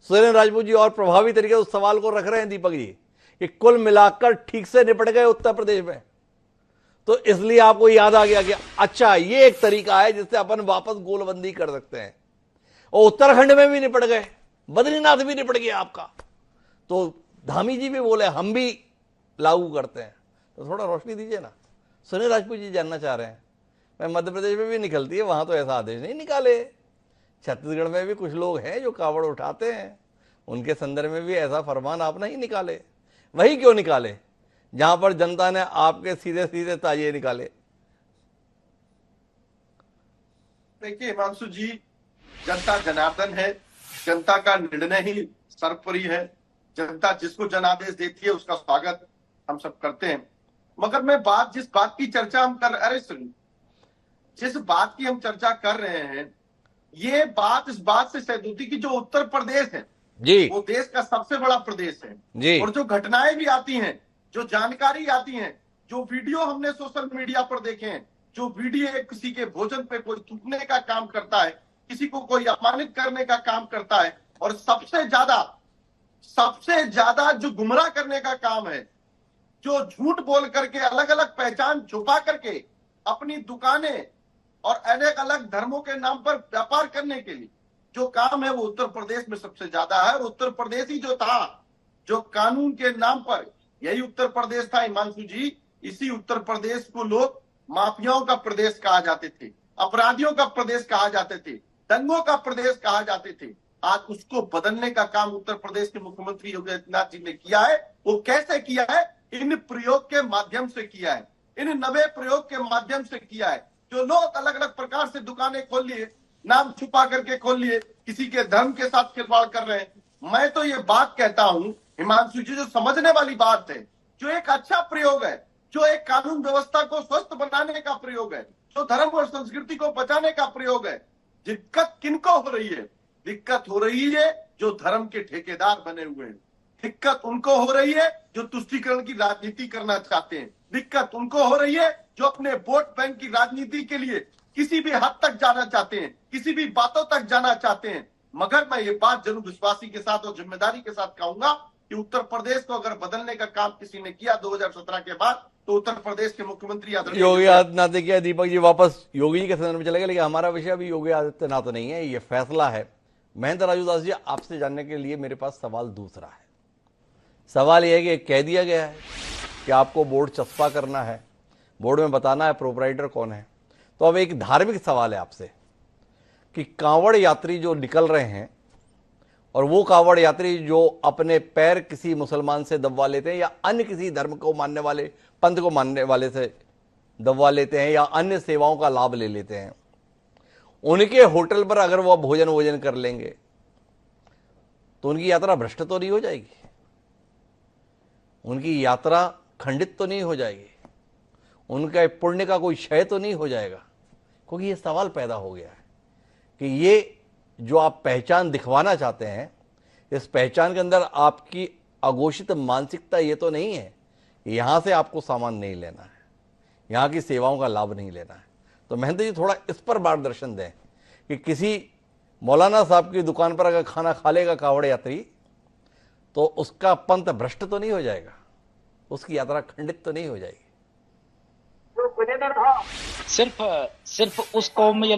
सुरेंद्र राजपूत जी और प्रभावी तरीके से उस सवाल को रख रहे हैं दीपक जी कि कुल मिलाकर ठीक से निपट गए उत्तर प्रदेश में, तो इसलिए आपको याद आ गया कि अच्छा ये एक तरीका है जिससे अपन वापस गोलबंदी कर सकते हैं। और उत्तराखंड में भी निपट गए, बद्रीनाथ भी निपट गया आपका, तो धामी जी भी बोले हम भी लागू करते हैं। तो थोड़ा रोशनी दीजिए ना। सुनील राजपूत जी जानना चाह रहे हैं, मैं मध्य प्रदेश में भी निकलती है, वहां तो ऐसा आदेश नहीं निकाले। छत्तीसगढ़ में भी कुछ लोग हैं जो कावड़ उठाते हैं, उनके संदर्भ में भी ऐसा फरमान आप नहीं निकाले। वही क्यों निकाले जहां पर जनता ने आपके सीधे सीधे ताजे निकाले? देखिए हिमांशु जी, जनता जनार्दन है, जनता का निर्णय ही सर्वोपरि है। जनता जिसको जनादेश देती है उसका स्वागत हम सब करते हैं। मगर मैं जिस बात की चर्चा हम कर अरे सुनिए, जिस बात की हम चर्चा कर रहे हैं, ये बात इस बात से सहमत होती कि जो उत्तर प्रदेश है जी, वो देश का सबसे बड़ा प्रदेश है जी, और जो घटनाएं भी आती हैं, जो जानकारी आती है, जो वीडियो हमने सोशल मीडिया पर देखे हैं, जो वीडियो किसी के भोजन पे कोई थूकने का काम करता है, किसी को कोई अपमानित करने का काम करता है, और सबसे ज्यादा जो गुमराह करने का काम है, जो झूठ बोल करके अलग अलग पहचान छुपा करके अपनी दुकानें और अलग अलग धर्मों के नाम पर व्यापार करने के लिए जो काम है वो उत्तर प्रदेश में सबसे ज्यादा है। और उत्तर प्रदेश ही जो था, जो कानून के नाम पर, यही उत्तर प्रदेश था हिमांशु जी। इसी उत्तर प्रदेश को लोग माफियाओं का प्रदेश कहा जाते थे, अपराधियों का प्रदेश कहा जाते थे, दंगों का प्रदेश कहा जाते थे। आज उसको बदलने का काम उत्तर प्रदेश के मुख्यमंत्री योगी आदित्यनाथ जी ने किया है। वो कैसे किया है? इन प्रयोग के माध्यम से किया है, इन नवे प्रयोग के माध्यम से किया है। जो लोग अलग अलग प्रकार से दुकानें खोल लिए, नाम छुपा करके खोल लिए, किसी के धर्म के साथ खिलवाड़ कर रहे हैं। मैं तो ये बात कहता हूं हिमांशु जी, जो समझने वाली बात है, जो एक अच्छा प्रयोग है, जो एक कानून व्यवस्था को स्वस्थ बनाने का प्रयोग है, जो धर्म और संस्कृति को बचाने का प्रयोग है, दिक्कत किनको हो रही है? दिक्कत हो रही है जो धर्म के ठेकेदार बने हुए हैं। दिक्कत उनको हो रही है जो तुष्टीकरण की राजनीति करना चाहते हैं। दिक्कत उनको हो रही है जो अपने वोट बैंक की राजनीति के लिए किसी भी हद तक जाना चाहते हैं, किसी भी बातों तक जाना चाहते हैं। मगर मैं ये बात जरूर विश्वासी के साथ और जिम्मेदारी के साथ कहूंगा कि उत्तर प्रदेश को अगर बदलने का काम किसी ने किया 2017 के बाद, तो उत्तर प्रदेश के मुख्यमंत्री योगी आदित्यनाथ ने किया। दीपक जी वापस योगी जी के संदर्भ में चलेगा, लेकिन हमारा विषय अभी योगी आदित्यनाथ तो नहीं है, ये फैसला है। महेंद्र राजूदास जी, आपसे जानने के लिए मेरे पास सवाल दूसरा है। सवाल यह है कि कह दिया गया है कि आपको बोर्ड चस्पा करना है, बोर्ड में बताना है प्रोपराइटर कौन है। तो अब एक धार्मिक सवाल है आपसे कि कांवड़ यात्री जो निकल रहे हैं और वो कांवड़ यात्री जो अपने पैर किसी मुसलमान से दबवा लेते हैं या अन्य किसी धर्म को मानने वाले, पंथ को मानने वाले से दबवा लेते हैं या अन्य सेवाओं का लाभ ले लेते हैं, उनके होटल पर अगर वो भोजन कर लेंगे तो उनकी यात्रा भ्रष्ट तो नहीं हो जाएगी? उनकी यात्रा खंडित तो नहीं हो जाएगी? उनका पुण्य का कोई क्षय तो नहीं हो जाएगा? क्योंकि ये सवाल पैदा हो गया है कि ये जो आप पहचान दिखवाना चाहते हैं, इस पहचान के अंदर आपकी अघोषित मानसिकता ये तो नहीं है कि यहां से आपको सामान नहीं लेना है, यहां की सेवाओं का लाभ नहीं लेना है। तो महेंद्र जी थोड़ा इस पर मार्गदर्शन दें कि किसी मौलाना साहब की दुकान पर अगर खाना खा लेगा कावड़ यात्री तो उसका पंथ भ्रष्ट तो नहीं हो जाएगा? उसकी यात्रा खंडित तो नहीं हो जाएगी? सिर्फ उस कौम में